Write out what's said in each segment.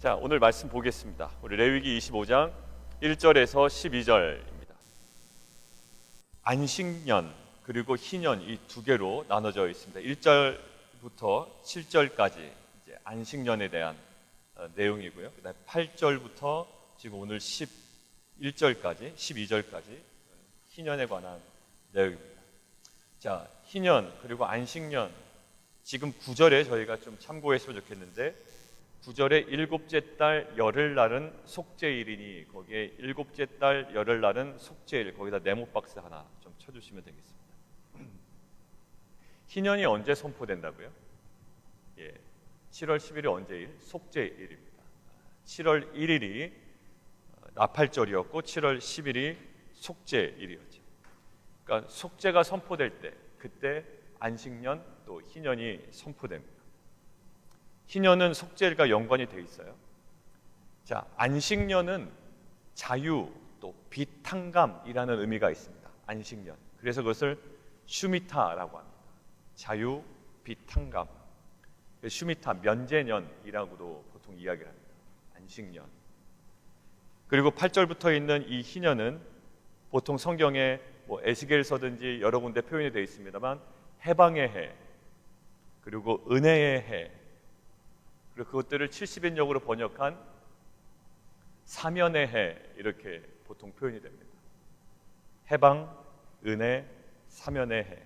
자, 오늘 말씀 보겠습니다. 우리 레위기 25장 1절에서 12절입니다. 안식년 그리고 희년 이 두 개로 나눠져 있습니다. 1절부터 7절까지 이제 안식년에 대한 내용이고요. 그다음에 8절부터 지금 오늘 11절까지 12절까지 희년에 관한 내용입니다. 자, 희년 그리고 안식년 지금 9절에 저희가 좀 참고했으면 좋겠는데 9절에 일곱째 달 열흘날은 속죄일이니 거기에 일곱째 달 열흘날은 속죄일 거기다 네모 박스 하나 좀 쳐주시면 되겠습니다. 희년이 언제 선포된다고요? 7월 10일이 언제일? 속죄일입니다. 7월 1일이 나팔절이었고 7월 10일이 속죄일이었죠. 그러니까 속죄가 선포될 때 그때 안식년 또 희년이 선포됩니다. 희년은 속죄일과 연관이 되어 있어요. 자, 안식년은 자유 또 비탕감이라는 의미가 있습니다. 안식년. 그래서 그것을 슈미타라고 합니다. 자유, 비탕감. 슈미타, 면제년이라고도 보통 이야기를 합니다. 안식년. 그리고 8절부터 있는 이 희년은 보통 성경에 에스겔서든지 여러 군데 표현이 되어 있습니다만 해방의 해, 그리고 은혜의 해, 그리고 그것들을 70인역으로 번역한 사면의 해 이렇게 보통 표현이 됩니다. 해방, 은혜, 사면의 해.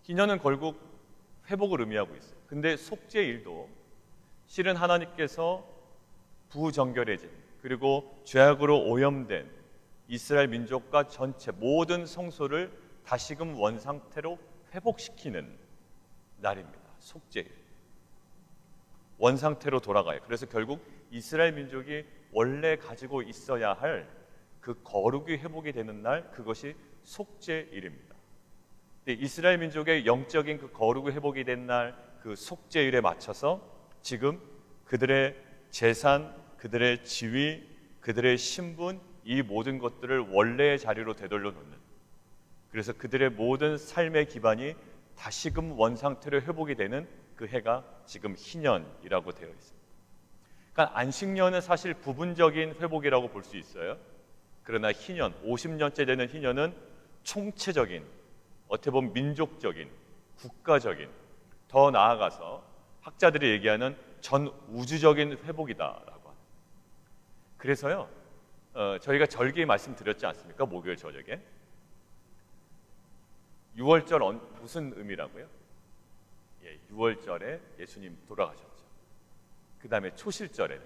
희년은 결국 회복을 의미하고 있어요. 근데 속죄일도 실은 하나님께서 부정결의 죄 그리고 죄악으로 오염된 이스라엘 민족과 전체 모든 성소를 다시금 원상태로 회복시키는 날입니다. 속죄일. 원상태로 돌아가요. 그래서 결국 이스라엘 민족이 원래 가지고 있어야 할 그 거룩이 회복이 되는 날, 그것이 속죄일입니다. 이스라엘 민족의 영적인 그 거룩이 회복이 된 날, 그 속죄일에 맞춰서 지금 그들의 재산, 그들의 지위, 그들의 신분, 이 모든 것들을 원래의 자리로 되돌려 놓는, 그래서 그들의 모든 삶의 기반이 다시금 원상태로 회복이 되는 그 해가 지금 희년이라고 되어 있습니다. 그러니까 안식년은 사실 부분적인 회복이라고 볼 수 있어요. 그러나 희년, 50년째 되는 희년은 총체적인, 어떻게 보면 민족적인, 국가적인, 더 나아가서 학자들이 얘기하는 전 우주적인 회복이다라고 합니다. 그래서요, 저희가 절기 말씀드렸지 않습니까? 목요일 저녁에 6월절 무슨 의미라고요? 6월절에 예수님 돌아가셨죠. 그 다음에 초실절에는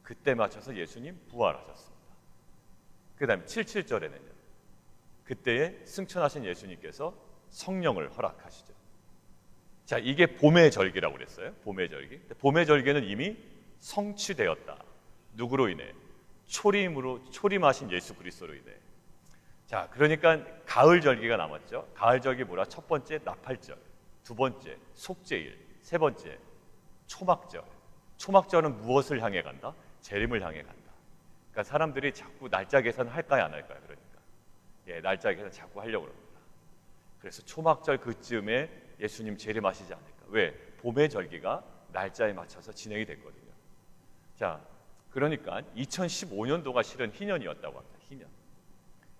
그때 맞춰서 예수님 부활하셨습니다. 그 다음에 77절에는요, 그때에 승천하신 예수님께서 성령을 허락하시죠. 자, 이게 봄의 절기라고 그랬어요. 봄의 절기. 봄의 절기는 이미 성취되었다. 누구로 인해? 초림하신 예수 그리스도로 인해. 자, 그러니까 가을 절기가 남았죠. 가을 절기 뭐라? 첫 번째 나팔절, 두 번째 속죄일, 세 번째 초막절. 초막절은 무엇을 향해 간다? 재림을 향해 간다. 그러니까 사람들이 자꾸 날짜 계산을 할까요, 안 할까요? 그러니까 날짜 계산 자꾸 하려고 합니다. 그래서 초막절 그쯤에 예수님 재림하시지 않을까? 왜? 봄의 절기가 날짜에 맞춰서 진행이 됐거든요. 자, 그러니까 2015년도가 실은 희년이었다고 합니다. 희년.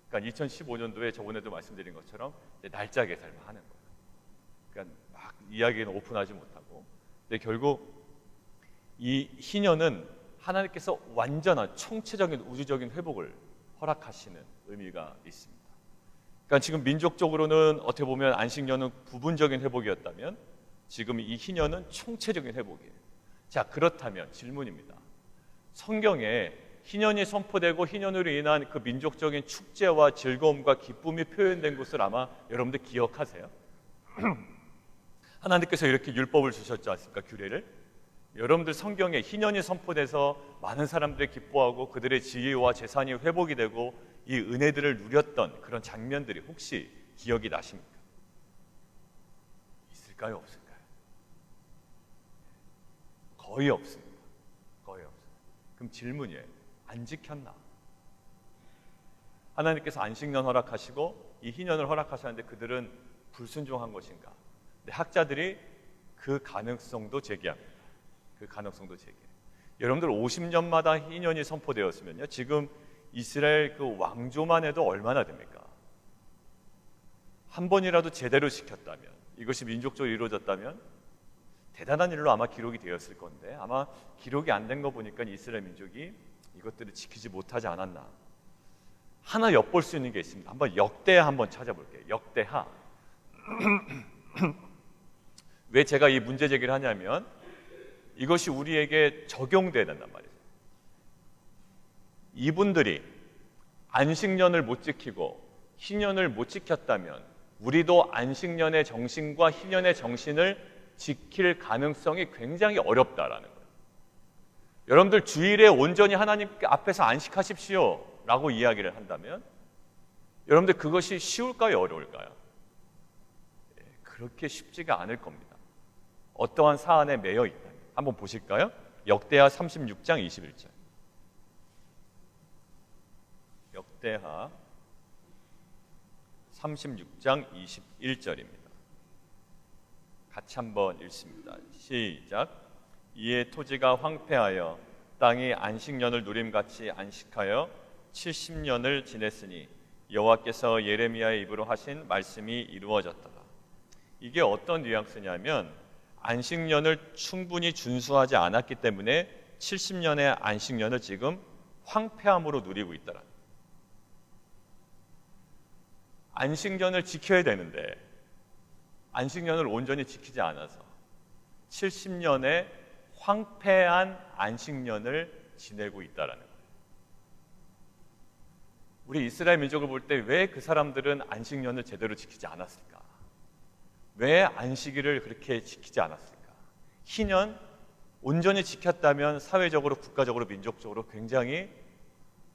그러니까 2015년도에 저번에도 말씀드린 것처럼 날짜 계산을 하는 거예요. 그러니까 막 이야기는 오픈하지 못하고, 근데 결국 이 희년은 하나님께서 완전한 총체적인 우주적인 회복을 허락하시는 의미가 있습니다. 그러니까 지금 민족적으로는 어떻게 보면 안식년은 부분적인 회복이었다면 지금 이 희년은 총체적인 회복이에요. 자, 그렇다면 질문입니다. 성경에 희년이 선포되고 희년으로 인한 그 민족적인 축제와 즐거움과 기쁨이 표현된 것을 아마 여러분들 기억하세요? 하나님께서 이렇게 율법을 주셨지 않습니까? 규례를. 여러분들 성경에 희년이 선포돼서 많은 사람들이 기뻐하고 그들의 지위와 재산이 회복이 되고 이 은혜들을 누렸던 그런 장면들이 혹시 기억이 나십니까? 있을까요? 없을까요? 거의 없습니다. 거의 없어요. 그럼 질문이에요. 안 지켰나? 하나님께서 안식년 허락하시고 이 희년을 허락하셨는데 그들은 불순종한 것인가? 근데 학자들이 그 가능성도 제기합니다. 그 가능성도 제기해요. 여러분들 50년마다 희년이 선포되었으면요, 지금 이스라엘 그 왕조만 해도 얼마나 됩니까? 한 번이라도 제대로 지켰다면, 이것이 민족적으로 이루어졌다면 대단한 일로 아마 기록이 되었을 건데, 아마 기록이 안 된 거 보니까 이스라엘 민족이 이것들을 지키지 못하지 않았나. 하나 엿볼 수 있는 게 있습니다. 한번 역대하 한번 찾아볼게요. 역대하. 왜 제가 이 문제 제기를 하냐면 이것이 우리에게 적용돼야 된단 말이에요. 이분들이 안식년을 못 지키고 희년을 못 지켰다면 우리도 안식년의 정신과 희년의 정신을 지킬 가능성이 굉장히 어렵다라는 거예요. 여러분들 주일에 온전히 하나님 앞에서 안식하십시오 라고 이야기를 한다면 여러분들 그것이 쉬울까요? 어려울까요? 그렇게 쉽지가 않을 겁니다. 어떠한 사안에 매여 있다면. 한번 보실까요? 역대하 36장 21절. 역대하 36장 21절입니다. 같이 한번 읽습니다. 시작. 이에 토지가 황폐하여 땅이 안식년을 누림같이 안식하여 70년을 지냈으니 여호와께서 예레미야의 입으로 하신 말씀이 이루어졌더라. 이게 어떤 뉘앙스냐면 안식년을 충분히 준수하지 않았기 때문에 70년의 안식년을 지금 황폐함으로 누리고 있더라. 안식년을 지켜야 되는데 안식년을 온전히 지키지 않아서 70년의 황폐한 안식년을 지내고 있다라는 거예요. 우리 이스라엘 민족을 볼 때 왜 그 사람들은 안식년을 제대로 지키지 않았을까? 왜 안식일을 그렇게 지키지 않았을까? 희년 온전히 지켰다면 사회적으로, 국가적으로, 민족적으로 굉장히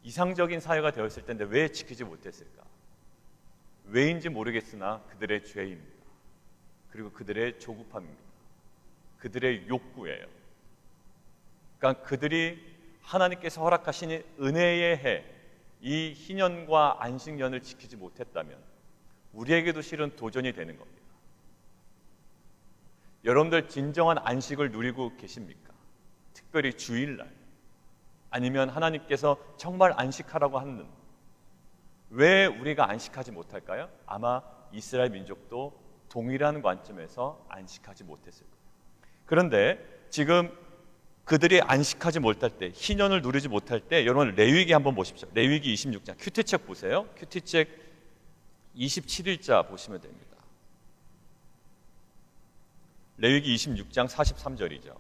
이상적인 사회가 되었을 텐데 왜 지키지 못했을까? 왜인지 모르겠으나 그들의 죄입니다. 그리고 그들의 조급함입니다. 그들의 욕구예요. 그러니까 그들이 하나님께서 허락하신 은혜의 해, 이 희년과 안식년을 지키지 못했다면 우리에게도 실은 도전이 되는 겁니다. 여러분들 진정한 안식을 누리고 계십니까? 특별히 주일날 아니면 하나님께서 정말 안식하라고 하는, 왜 우리가 안식하지 못할까요? 아마 이스라엘 민족도 동일한 관점에서 안식하지 못했을 거예요. 그런데 지금 그들이 안식하지 못할 때, 희년을 누리지 못할 때 여러분 레위기 한번 보십시오. 레위기 26장 큐티책 보세요. 큐티책 27일자 보시면 됩니다. 레위기 26장 43절이죠.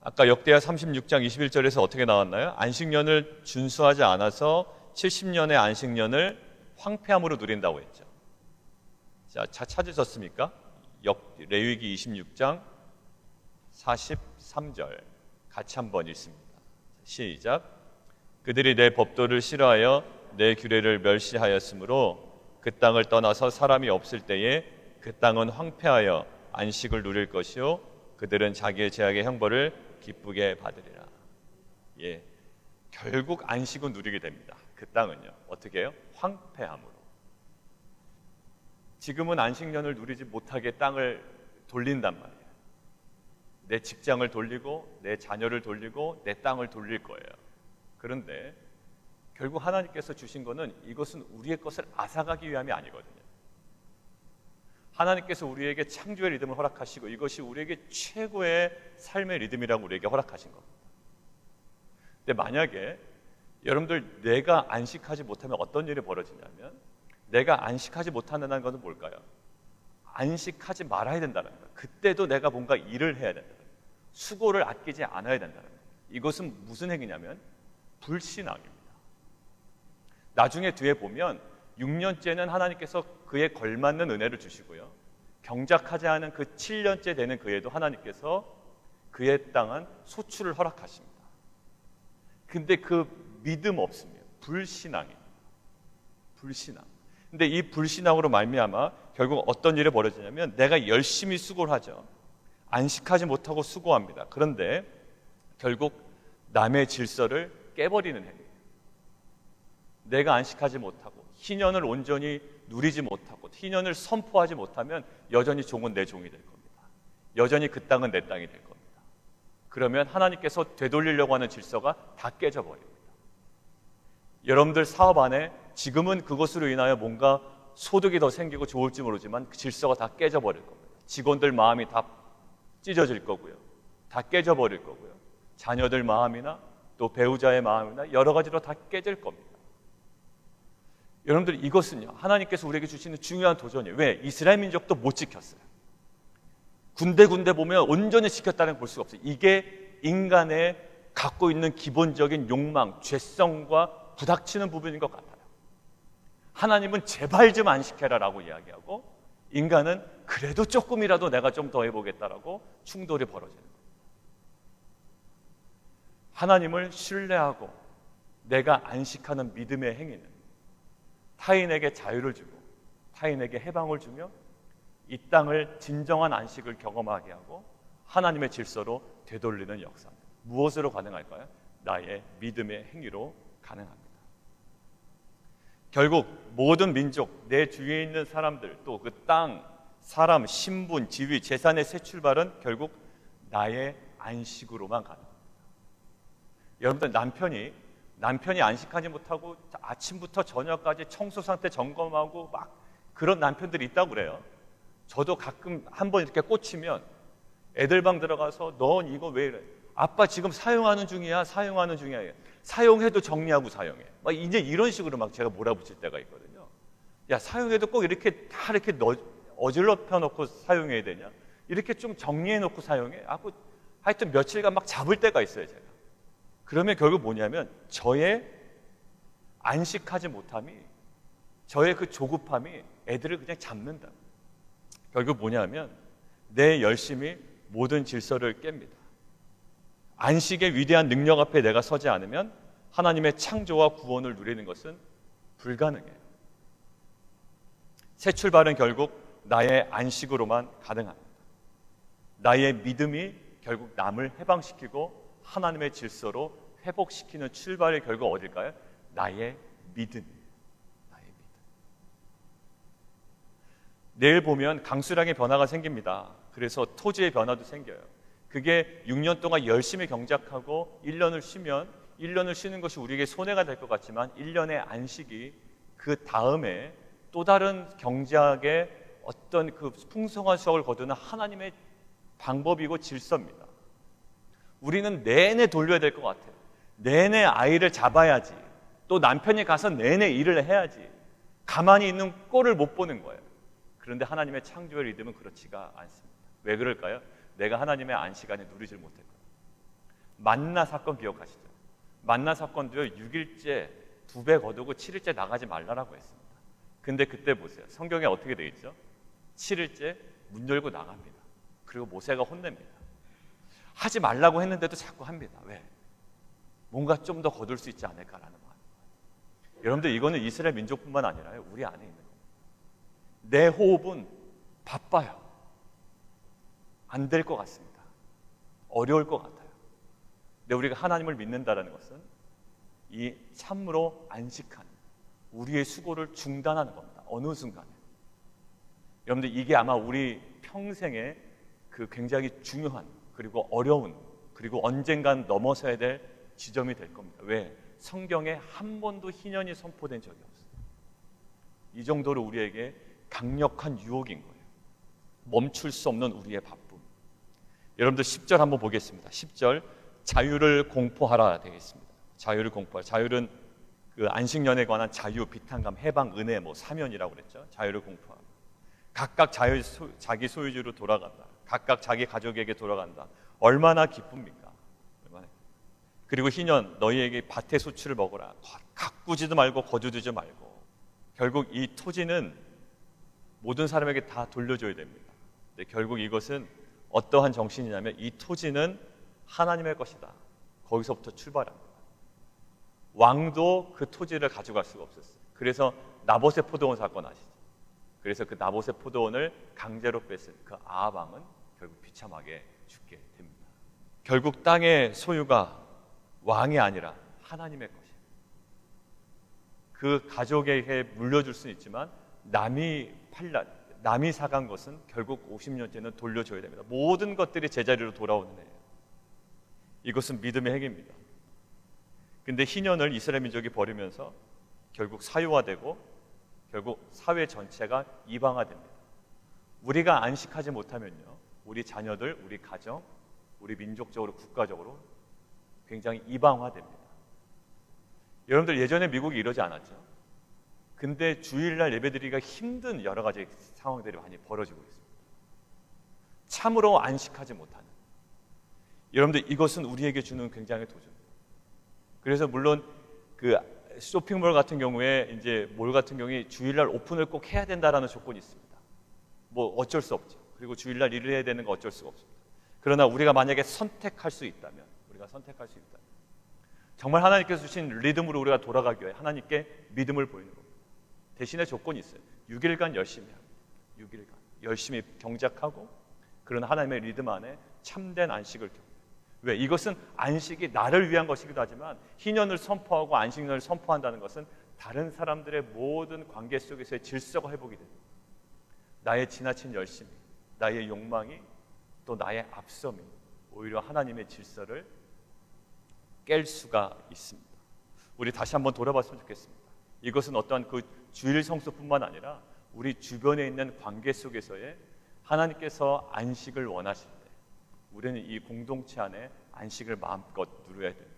아까 역대하 36장 21절에서 어떻게 나왔나요? 안식년을 준수하지 않아서 70년의 안식년을 황폐함으로 누린다고 했죠. 자, 찾으셨습니까? 레위기 26장 43절 같이 한번 읽습니다. 시작. 그들이 내 법도를 싫어하여 내 규례를 멸시하였으므로 그 땅을 떠나서 사람이 없을 때에 그 땅은 황폐하여 안식을 누릴 것이요 그들은 자기의 죄악의 형벌을 기쁘게 받으리라. 예, 결국 안식은 누리게 됩니다. 그 땅은요. 어떻게 해요? 황폐함으로. 지금은 안식년을 누리지 못하게 땅을 돌린단 말이에요. 내 직장을 돌리고 내 자녀를 돌리고 내 땅을 돌릴 거예요. 그런데 결국 하나님께서 주신 거는 이것은 우리의 것을 앗아가기 위함이 아니거든요. 하나님께서 우리에게 창조의 리듬을 허락하시고 이것이 우리에게 최고의 삶의 리듬이라고 우리에게 허락하신 겁니다. 근데 만약에 여러분들 내가 안식하지 못하면 어떤 일이 벌어지냐면, 내가 안식하지 못한다는 것은 뭘까요? 안식하지 말아야 된다는 거예요. 그때도 내가 뭔가 일을 해야 된다는 거예요. 수고를 아끼지 않아야 된다는 거예요. 이것은 무슨 행위냐면 불신앙입니다. 나중에 뒤에 보면 6년째는 하나님께서 그에 걸맞는 은혜를 주시고요. 경작하지 않은 그 7년째 되는 그에도 하나님께서 그의 땅은 소출을 허락하십니다. 근데 그 믿음 없습니다. 불신앙입니다. 불신앙. 근데 이 불신앙으로 말미암아 결국 어떤 일이 벌어지냐면 내가 열심히 수고를 하죠. 안식하지 못하고 수고합니다. 그런데 결국 남의 질서를 깨버리는 행위예요. 내가 안식하지 못하고 희년을 온전히 누리지 못하고 희년을 선포하지 못하면 여전히 종은 내 종이 될 겁니다. 여전히 그 땅은 내 땅이 될 겁니다. 그러면 하나님께서 되돌리려고 하는 질서가 다 깨져버립니다. 여러분들 사업 안에 지금은 그것으로 인하여 뭔가 소득이 더 생기고 좋을지 모르지만 그 질서가 다 깨져버릴 겁니다. 직원들 마음이 다 찢어질 거고요. 다 깨져버릴 거고요. 자녀들 마음이나 또 배우자의 마음이나 여러 가지로 다 깨질 겁니다. 여러분들 이것은요, 하나님께서 우리에게 주시는 중요한 도전이에요. 왜? 이스라엘 민족도 못 지켰어요. 군데군데 보면 온전히 지켰다는 걸 볼 수가 없어요. 이게 인간의 갖고 있는 기본적인 욕망, 죄성과 부닥치는 부분인 것 같아요. 하나님은 제발 좀 안식해라 라고 이야기하고, 인간은 그래도 조금이라도 내가 좀 더 해보겠다라고 충돌이 벌어지는 거예요. 하나님을 신뢰하고 내가 안식하는 믿음의 행위는 타인에게 자유를 주고 타인에게 해방을 주며 이 땅을 진정한 안식을 경험하게 하고 하나님의 질서로 되돌리는 역사입니다. 무엇으로 가능할까요? 나의 믿음의 행위로 가능합니다. 결국 모든 민족, 내 주위에 있는 사람들, 또 그 땅, 사람, 신분, 지위, 재산의 새 출발은 결국 나의 안식으로만 가능합니다. 여러분들 남편이 안식하지 못하고 아침부터 저녁까지 청소 상태 점검하고 막 그런 남편들이 있다고 그래요. 저도 가끔 한번 이렇게 꽂히면 애들 방 들어가서 넌 이거 왜 이래? 아빠 지금 사용하는 중이야. 사용해도 정리하고 사용해. 막 이제 이런 식으로 막 제가 몰아붙일 때가 있거든요. 야, 사용해도 꼭 이렇게 다 이렇게 어질러펴 놓고 사용해야 되냐? 이렇게 좀 정리해 놓고 사용해? 하여튼 며칠간 막 잡을 때가 있어요, 제가. 그러면 결국 뭐냐면 저의 안식하지 못함이, 저의 그 조급함이 애들을 그냥 잡는다. 결국 뭐냐면 내 열심이 모든 질서를 깹니다. 안식의 위대한 능력 앞에 내가 서지 않으면 하나님의 창조와 구원을 누리는 것은 불가능해요. 새 출발은 결국 나의 안식으로만 가능합니다. 나의 믿음이 결국 남을 해방시키고 하나님의 질서로 회복시키는 출발이 결국 어딜까요? 나의 믿음이에요. 나의 믿음. 내일 보면 강수량의 변화가 생깁니다. 그래서 토지의 변화도 생겨요. 그게 6년 동안 열심히 경작하고 1년을 쉬는 것이 우리에게 손해가 될 것 같지만 1년의 안식이 그 다음에 또 다른 경작의 어떤 그 풍성한 수확을 거두는 하나님의 방법이고 질서입니다. 우리는 내내 돌려야 될 것 같아요. 내내 아이를 잡아야지. 또 남편이 가서 내내 일을 해야지. 가만히 있는 꼴을 못 보는 거예요. 그런데 하나님의 창조의 리듬은 그렇지가 않습니다. 왜 그럴까요? 내가 하나님의 안식안에 누리질 못했거든요. 만나 사건 기억하시죠? 만나 사건도요, 6일째 2배 거두고 7일째 나가지 말라라고 했습니다. 근데 그때 보세요. 성경에 어떻게 되어 있죠? 7일째 문 열고 나갑니다. 그리고 모세가 혼냅니다. 하지 말라고 했는데도 자꾸 합니다. 왜? 뭔가 좀 더 거둘 수 있지 않을까라는 마음. 여러분들 이거는 이스라엘 민족뿐만 아니라요, 우리 안에 있는 겁니다. 내 호흡은 바빠요. 안 될 것 같습니다. 어려울 것 같아요. 근데 우리가 하나님을 믿는다는 것은 이 참으로 안식한 우리의 수고를 중단하는 겁니다. 어느 순간에. 여러분들 이게 아마 우리 평생에 그 굉장히 중요한 그리고 어려운 그리고 언젠간 넘어서야 될 지점이 될 겁니다. 왜? 성경에 한 번도 희년이 선포된 적이 없어요. 이 정도로 우리에게 강력한 유혹인 거예요. 멈출 수 없는 우리의 바쁨. 여러분들 10절 한번 보겠습니다. 10절 자유를 공포하라 되겠습니다. 자유를 공포하라. 자유는 그 안식년에 관한 자유, 비탄감, 해방, 은혜, 사면이라고 그랬죠. 자유를 공포하라. 각각 자기 소유주로 돌아간다. 각각 자기 가족에게 돌아간다. 얼마나 기쁩니까? 그리고 희년 너희에게 밭의 소출을 먹어라. 가꾸지도 말고 거두지 말고. 결국 이 토지는 모든 사람에게 다 돌려줘야 됩니다. 근데 결국 이것은 어떠한 정신이냐면 이 토지는 하나님의 것이다. 거기서부터 출발합니다. 왕도 그 토지를 가져갈 수가 없었어요. 그래서 나봇의 포도원 사건 아시죠? 그래서 그 나봇의 포도원을 강제로 뺏은 그 아합 왕은 결국 비참하게 죽게 됩니다. 결국 땅의 소유가 왕이 아니라 하나님의 것이에요. 그 가족에게 물려줄 수는 있지만 남이 남이 사간 것은 결국 50년째는 돌려줘야 됩니다. 모든 것들이 제자리로 돌아오는 해예요. 이것은 믿음의 행위입니다. 근데 희년을 이스라엘 민족이 버리면서 결국 사유화되고 결국 사회 전체가 이방화됩니다. 우리가 안식하지 못하면요, 우리 자녀들, 우리 가정, 우리 민족적으로 국가적으로 굉장히 이방화됩니다. 여러분들 예전에 미국이 이러지 않았죠? 근데 주일날 예배드리기가 힘든 여러 가지 상황들이 많이 벌어지고 있습니다. 참으로 안식하지 못하는. 여러분들 이것은 우리에게 주는 굉장히 도전입니다. 그래서 물론 그 쇼핑몰 같은 경우에 이제 몰 같은 경우에 주일날 오픈을 꼭 해야 된다라는 조건이 있습니다. 뭐 어쩔 수 없죠. 그리고 주일날 일을 해야 되는 거 어쩔 수가 없습니다. 그러나 우리가 만약에 선택할 수 있다면, 정말 하나님께서 주신 리듬으로 우리가 돌아가기 위해 하나님께 믿음을 보이는 겁니다. 대신에 조건이 있어요. 6일간 열심히 합니다. 6일간 열심히 경작하고 그런 하나님의 리듬 안에 참된 안식을 경험해요. 왜? 이것은 안식이 나를 위한 것이기도 하지만 희년을 선포하고 안식년을 선포한다는 것은 다른 사람들의 모든 관계 속에서의 질서가 회복이 됩니다. 나의 지나친 열심이, 나의 욕망이, 또 나의 앞섬이 오히려 하나님의 질서를 깰 수가 있습니다. 우리 다시 한번 돌아봤으면 좋겠습니다. 이것은 어떠한 그 주일 성수뿐만 아니라 우리 주변에 있는 관계 속에서의 하나님께서 안식을 원하실 때 우리는 이 공동체 안에 안식을 마음껏 누려야 됩니다.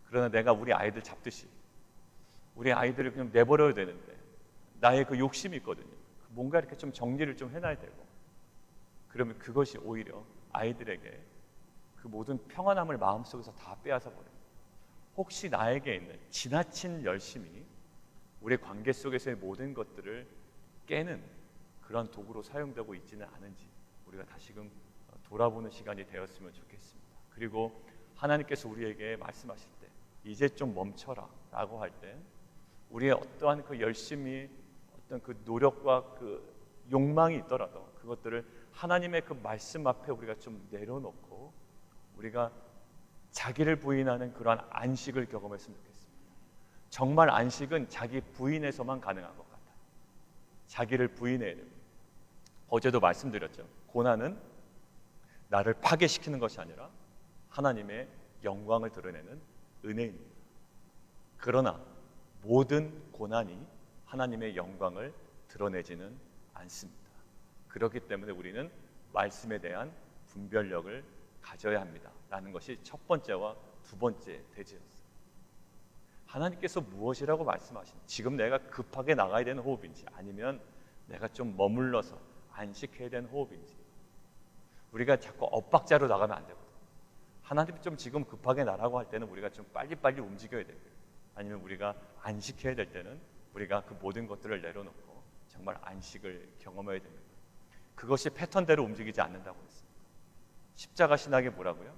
그러나 내가 우리 아이들 잡듯이 우리 아이들을 그냥 내버려야 되는데 나의 그 욕심이 있거든요. 뭔가 이렇게 좀 정리를 좀 해놔야 되고, 그러면 그것이 오히려 아이들에게 그 모든 평안함을 마음속에서 다 빼앗아 버려요. 혹시 나에게 있는 지나친 열심이 우리 관계 속에서의 모든 것들을 깨는 그런 도구로 사용되고 있지는 않은지 우리가 다시금 돌아보는 시간이 되었으면 좋겠습니다. 그리고 하나님께서 우리에게 말씀하실 때 이제 좀 멈춰라 라고 할 때 우리의 어떠한 그 열심이, 어떤 그 노력과 그 욕망이 있더라도 그것들을 하나님의 그 말씀 앞에 우리가 좀 내려놓고 우리가 자기를 부인하는 그러한 안식을 경험했으면 좋겠습니다. 정말 안식은 자기 부인에서만 가능한 것 같아요. 자기를 부인해야 됩니다. 어제도 말씀드렸죠. 고난은 나를 파괴시키는 것이 아니라 하나님의 영광을 드러내는 은혜입니다. 그러나 모든 고난이 하나님의 영광을 드러내지는 않습니다. 그렇기 때문에 우리는 말씀에 대한 분별력을 가져야 합니다 라는 것이 첫 번째와 두 번째 대지였어요. 하나님께서 무엇이라고 말씀하시는지, 지금 내가 급하게 나가야 되는 호흡인지 아니면 내가 좀 머물러서 안식해야 되는 호흡인지, 우리가 자꾸 엇박자로 나가면 안 되거든요. 하나님 좀 지금 급하게 나라고 할 때는 우리가 좀 빨리빨리 움직여야 되고요. 아니면 우리가 안식해야 될 때는 우리가 그 모든 것들을 내려놓고 정말 안식을 경험해야 됩니다. 그것이 패턴대로 움직이지 않는다고 했습니다. 십자가 신학이 뭐라고요?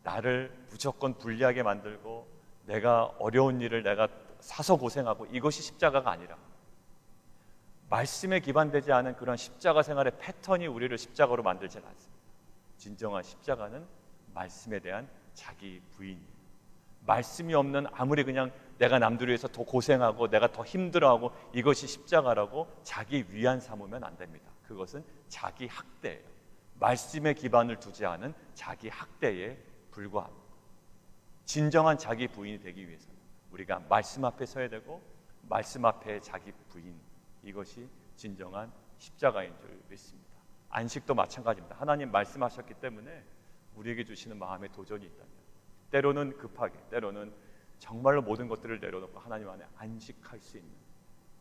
나를 무조건 불리하게 만들고 내가 어려운 일을 내가 사서 고생하고, 이것이 십자가가 아니라 말씀에 기반되지 않은 그런 십자가 생활의 패턴이 우리를 십자가로 만들지 않습니다. 진정한 십자가는 말씀에 대한 자기 부인이에요. 말씀이 없는, 아무리 그냥 내가 남들을 위해서 더 고생하고 내가 더 힘들어하고 이것이 십자가라고 자기 위안 삼으면 안 됩니다. 그것은 자기 학대예요. 말씀에 기반을 두지 않은 자기 학대에 불과합니다. 진정한 자기 부인이 되기 위해서는 우리가 말씀 앞에 서야 되고 말씀 앞에 자기 부인, 이것이 진정한 십자가인 줄 믿습니다. 안식도 마찬가지입니다. 하나님 말씀하셨기 때문에 우리에게 주시는 마음의 도전이 있다면 때로는 급하게, 때로는 정말로 모든 것들을 내려놓고 하나님 안에 안식할 수 있는,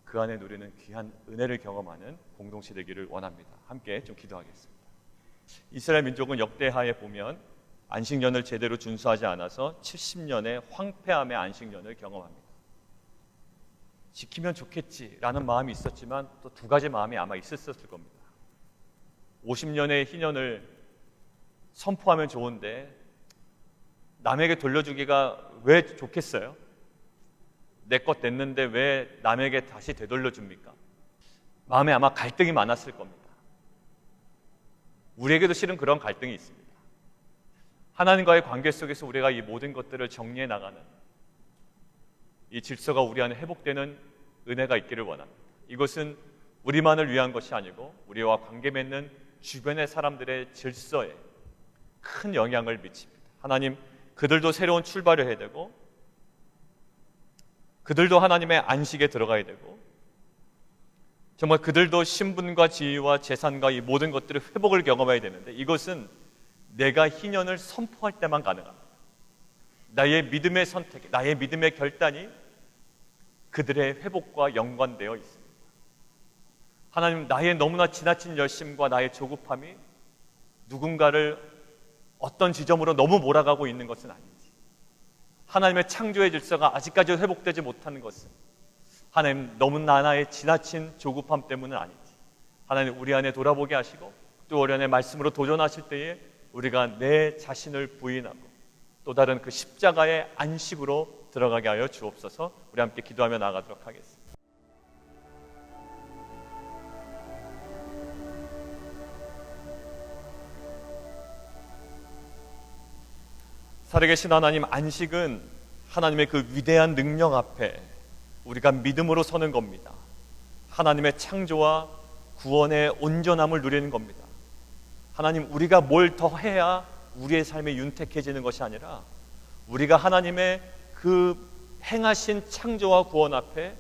그 안에 누리는 귀한 은혜를 경험하는 공동체 되기를 원합니다. 함께 좀 기도하겠습니다. 이스라엘 민족은 역대하에 보면 안식년을 제대로 준수하지 않아서 70년의 황폐함의 안식년을 경험합니다. 지키면 좋겠지라는 마음이 있었지만 또 두 가지 마음이 아마 있었을 겁니다. 50년의 희년을 선포하면 좋은데 남에게 돌려주기가 왜 좋겠어요? 내 것 냈는데 왜 남에게 다시 되돌려줍니까? 마음에 아마 갈등이 많았을 겁니다. 우리에게도 실은 그런 갈등이 있습니다. 하나님과의 관계 속에서 우리가 이 모든 것들을 정리해 나가는 이 질서가 우리 안에 회복되는 은혜가 있기를 원합니다. 이것은 우리만을 위한 것이 아니고 우리와 관계 맺는 주변의 사람들의 질서에 큰 영향을 미칩니다. 하나님, 그들도 새로운 출발을 해야 되고 그들도 하나님의 안식에 들어가야 되고 정말 그들도 신분과 지위와 재산과 이 모든 것들의 회복을 경험해야 되는데 이것은 내가 희년을 선포할 때만 가능합니다. 나의 믿음의 선택, 나의 믿음의 결단이 그들의 회복과 연관되어 있습니다. 하나님, 나의 너무나 지나친 열심과 나의 조급함이 누군가를 어떤 지점으로 너무 몰아가고 있는 것은 아닌지, 하나님의 창조의 질서가 아직까지 회복되지 못하는 것은 하나님 너무나 나의 지나친 조급함 때문은 아닌지, 하나님 우리 안에 돌아보게 하시고 또 우리 안에 말씀으로 도전하실 때에 우리가 내 자신을 부인하고 또 다른 그 십자가의 안식으로 들어가게 하여 주옵소서. 우리 함께 기도하며 나아가도록 하겠습니다. 살아계신 하나님, 안식은 하나님의 그 위대한 능력 앞에 우리가 믿음으로 서는 겁니다. 하나님의 창조와 구원의 온전함을 누리는 겁니다. 하나님, 우리가 뭘 더 해야 우리의 삶이 윤택해지는 것이 아니라 우리가 하나님의 그 행하신 창조와 구원 앞에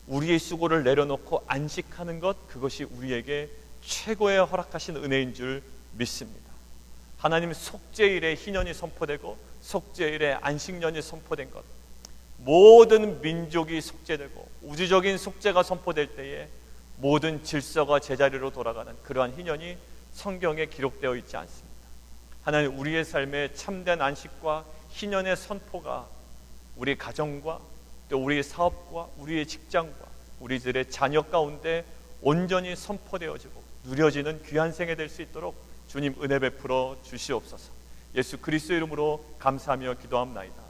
우리의 수고를 내려놓고 안식하는 것, 그것이 우리에게 최고의 허락하신 은혜인 줄 믿습니다. 하나님, 속죄일에 희년이 선포되고 속죄일에 안식년이 선포된 것, 모든 민족이 속죄되고 우주적인 속죄가 선포될 때에 모든 질서가 제자리로 돌아가는 그러한 희년이 성경에 기록되어 있지 않습니다. 하나님, 우리의 삶에 참된 안식과 희년의 선포가 우리 가정과 또 우리의 사업과 우리의 직장과 우리들의 자녀 가운데 온전히 선포되어지고 누려지는 귀한 생애 될 수 있도록 주님 은혜 베풀어 주시옵소서. 예수 그리스도의 이름으로 감사하며 기도합나이다.